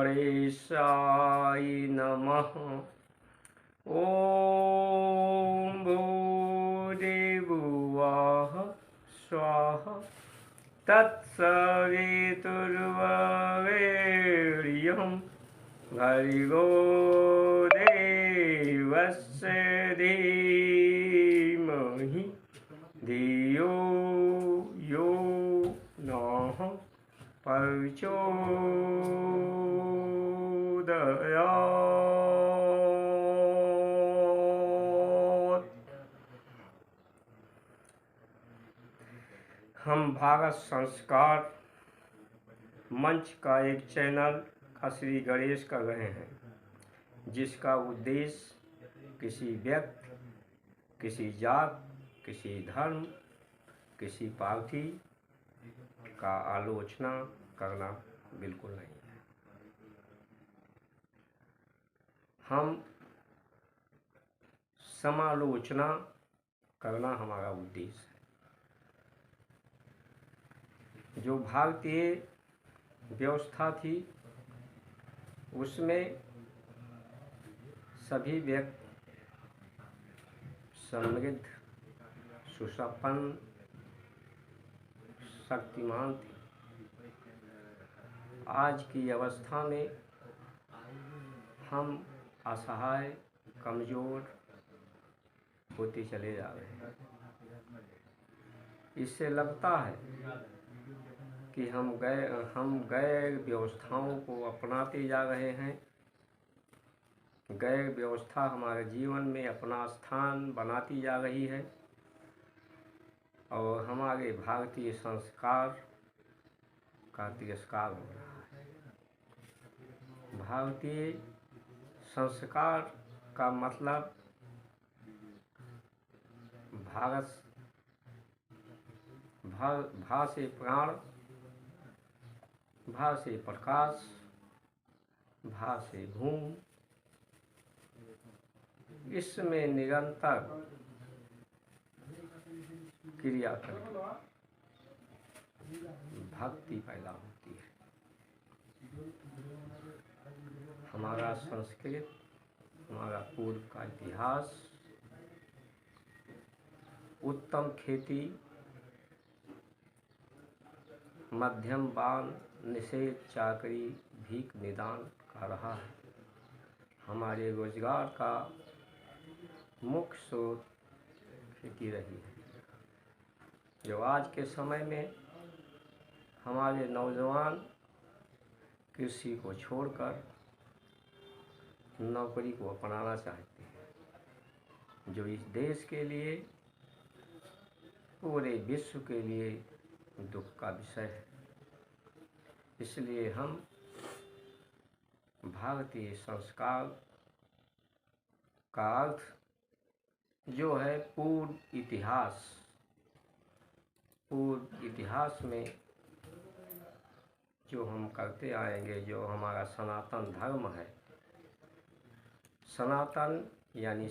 गणेशाय नमः। ॐ भूर्भुवः स्वः तत्सवितुर्वरेण्यं भर्गो देवस्य धीमहि धियो यो नः प्रचोदयात्। हम भारत संस्कार मंच का एक चैनल का श्री गणेश कर रहे हैं, जिसका उद्देश्य किसी व्यक्ति, किसी जात, किसी धर्म, किसी पार्टी का आलोचना करना बिल्कुल नहीं है। हम समालोचना करना हमारा उद्देश्य है। जो भारतीय व्यवस्था थी, उसमें सभी व्यक्ति समृद्ध, सुसंपन्न, शक्तिमान थे। आज की अवस्था में हम असहाय, कमज़ोर होते चले जा रहे हैं। इससे लगता है कि हम गैर व्यवस्थाओं को अपनाते जा रहे हैं। गैर व्यवस्था हमारे जीवन में अपना स्थान बनाती जा रही है और हमारे भारतीय संस्कार का तिरस्कार हो रहा है। भारतीय संस्कार का मतलब भा से प्राण, भा से प्रकाश, भा से भूमि, इसमें निरंतर क्रिया करके भक्ति पैदा होती है। हमारा संस्कृत, हमारा पूर्व का इतिहास, उत्तम खेती, मध्यम बान, निषेध, चाकरी, भीख निदान का रहा है। हमारे रोजगार का मुख्य स्रोत खेती रही है। जो आज के समय में हमारे नौजवान कृषि को छोड़कर नौकरी को अपनाना चाहते हैं, जो इस देश के लिए, पूरे विश्व के लिए दुख का विषय है। इसलिए हम भारतीय संस्कार का अर्थ जो है पूर्व इतिहास में जो हम करते आएंगे, जो हमारा सनातन धर्म है, सनातन यानी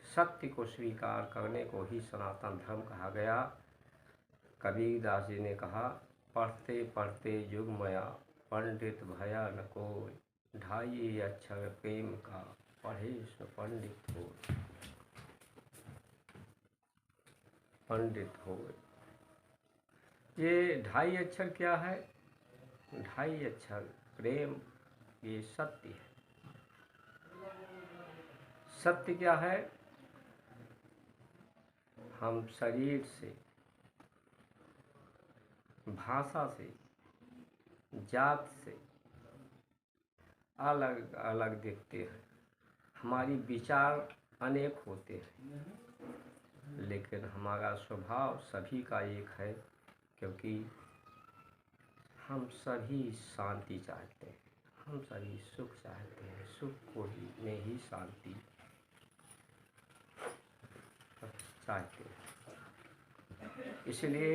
सत्य को स्वीकार करने को ही सनातन धर्म कहा गया। कबीरदास जी ने कहा, पढ़ते पढ़ते जुगमया पंडित भया न कोई, ढाई अक्षर प्रेम का पढ़े सो पंडित हो। ये ढाई अक्षर क्या है? ढाई अक्षर प्रेम, ये सत्य है। सत्य क्या है? हम शरीर से, भाषा से, जात से अलग अलग दिखते हैं। हमारी विचार अनेक होते हैं, लेकिन हमारा स्वभाव सभी का एक है, क्योंकि हम सभी शांति चाहते हैं, हम सभी सुख चाहते हैं। सुख को ही में ही शांति चाहते हैं। इसलिए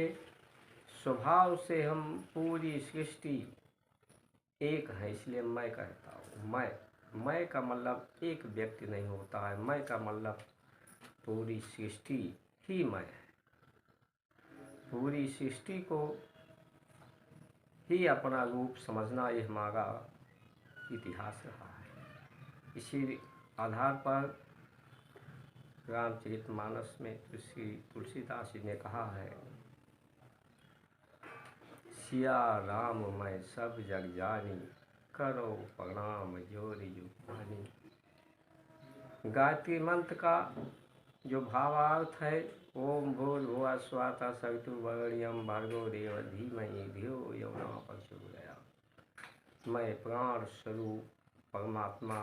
स्वभाव से हम पूरी सृष्टि एक है। इसलिए मैं कहता हूँ, मैं का मतलब एक व्यक्ति नहीं होता है। मैं का मतलब पूरी सृष्टि ही मैं है। पूरी सृष्टि को ही अपना रूप समझना, ये हमारा इतिहास रहा है। इसी आधार पर रामचरितमानस में तुलसीदास जी ने कहा है, सिया राम मैं सब जग जानी, करो प्रणाम जोर जुबानी। गायत्री मंत्र का जो भावार्थ है, ओम भूर्भुवः स्वः सवितुर्वरेण्यं भर्गो देवो धीमहि धियो यो न प्रचोदयात्। मैं प्राण स्वरूप परमात्मा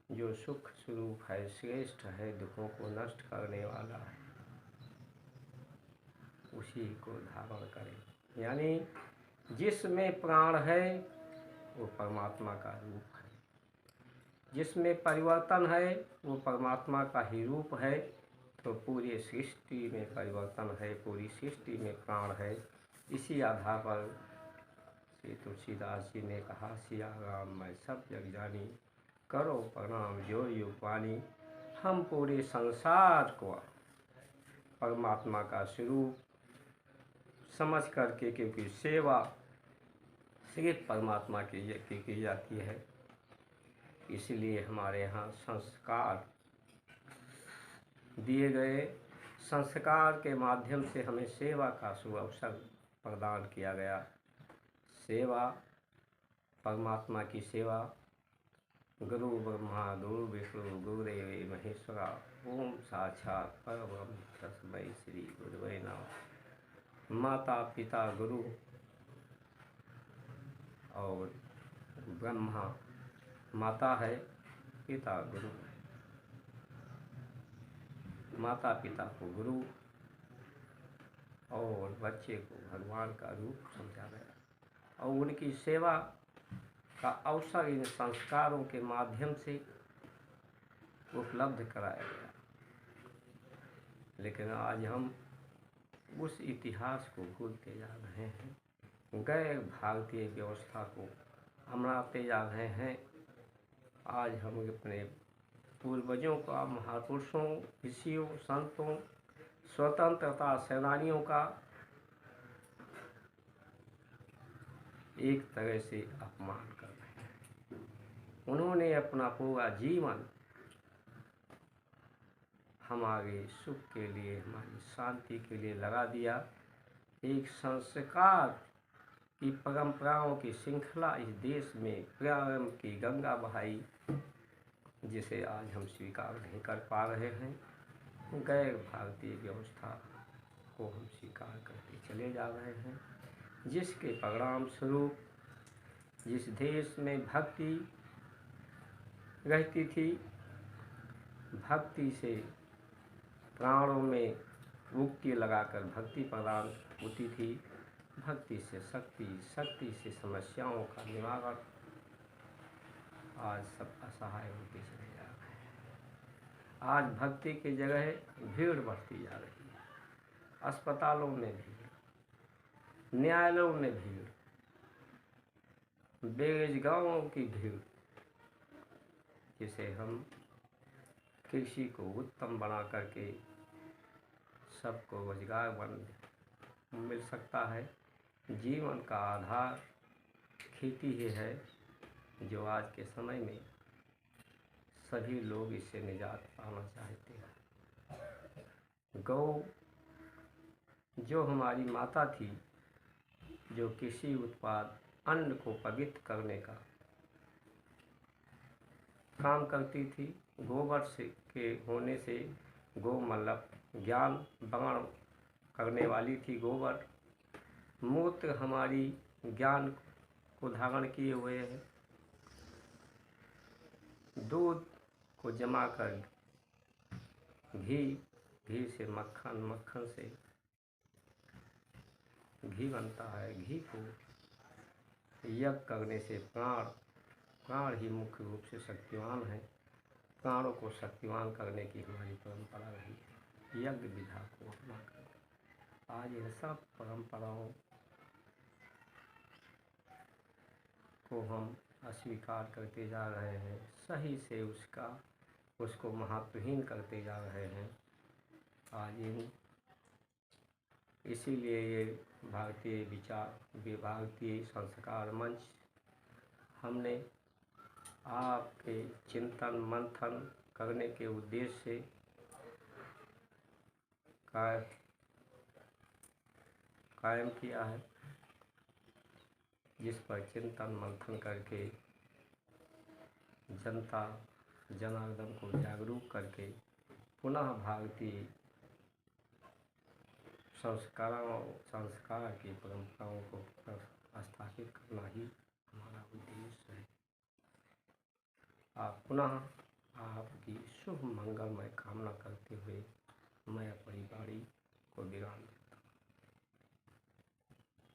जो सुख स्वरूप है, श्रेष्ठ है, दुखों को नष्ट करने वाला है, उसी को धारण करें। यानी जिसमें प्राण है वो परमात्मा का रूप है, जिसमें परिवर्तन है वो परमात्मा का ही रूप है। तो पूरी सृष्टि में परिवर्तन है, पूरी सृष्टि में प्राण है। इसी आधार पर श्री तुलसीदास जी ने कहा, सिया राम मैं सब जग जानी, करो प्रणाम जो युग वाणी। हम पूरे संसार को परमात्मा का स्वरूप समझ करके, क्योंकि सेवा सिर्फ परमात्मा की जाती है, इसलिए हमारे यहाँ संस्कार दिए गए। संस्कार के माध्यम से हमें सेवा का सुअवसर प्रदान किया गया। सेवा, परमात्मा की सेवा, गुरु ब्रह्मा गुरु विष्णु गुरुदेव महेश्वरा, ओम साक्षात परब्रह्म तस्मै श्री गुरुवे नमः। माता पिता गुरु और ब्रह्मा माता है, पिता गुरु है। माता पिता को गुरु और बच्चे को भगवान का रूप समझा गया, और उनकी सेवा का अवसर इन संस्कारों के माध्यम से उपलब्ध कराया गया। लेकिन आज हम उस इतिहास को भूलते जा रहे हैं, गैर भारतीय व्यवस्था को अपनाते जा रहे हैं। आज हम अपने पूर्वजों का, महापुरुषों, ऋषियों, संतों, स्वतंत्रता सेनानियों का एक तरह से अपमान कर रहे हैं। उन्होंने अपना पूरा जीवन हमारे सुख के लिए, हमारी शांति के लिए लगा दिया। एक संस्कार की परंपराओं की श्रृंखला इस देश में प्रेम की गंगा बहाई, जिसे आज हम स्वीकार नहीं कर पा रहे हैं। गैर भारतीय व्यवस्था को हम स्वीकार करते चले जा रहे हैं, जिसके परिणाम स्वरूप जिस देश में भक्ति रहती थी, भक्ति से प्राणों में मुक्ति लगाकर भक्ति प्रदान होती थी, भक्ति से शक्ति, शक्ति से समस्याओं का निवारण, आज सब असहाय होते चले जा रहे हैं। आज भक्ति की जगह भीड़ बढ़ती जा रही है। अस्पतालों में भीड़, न्यायालयों में भीड़, बेरोजगारों की भीड़, जिसे हम कृषि को उत्तम बना करके सबको रोजगार मिल सकता है। जीवन का आधार खेती ही है, जो आज के समय में सभी लोग इससे निजात पाना चाहते हैं। गौ जो हमारी माता थी, जो कृषि उत्पाद अन्न को पवित्र करने का काम करती थी, गोबर से के होने से गोमल्लभ ज्ञान बंगण करने वाली थी। गोबर मूत्र हमारी ज्ञान को धारण किए हुए है। दूध को जमा कर घी, घी से मक्खन, मक्खन से घी बनता है। घी को यज्ञ करने से प्राण, प्राण ही मुख्य रूप से शक्तिवान है। प्राणों को शक्तिवान करने की हमारी परंपरा रही है, यज्ञ विधा को अपना कर। आज इन सब परंपराओं को हम अस्वीकार करते जा रहे हैं, सही से उसको महत्वहीन करते जा रहे हैं। आज इन इसीलिए ये भारतीय विचार भारतीय संस्कार मंच हमने आपके चिंतन मंथन करने के उद्देश्य से कायम किया है, जिस पर चिंतन मंथन करके जनता जनार्दन को जागरूक करके पुनः भारतीय संस्कार की परंपराओं को स्थापित करना ही हमारा उद्देश्य है। पुनः आपकी शुभ मंगलमय कामना करते हुए मैं अपनी वाणी को विराम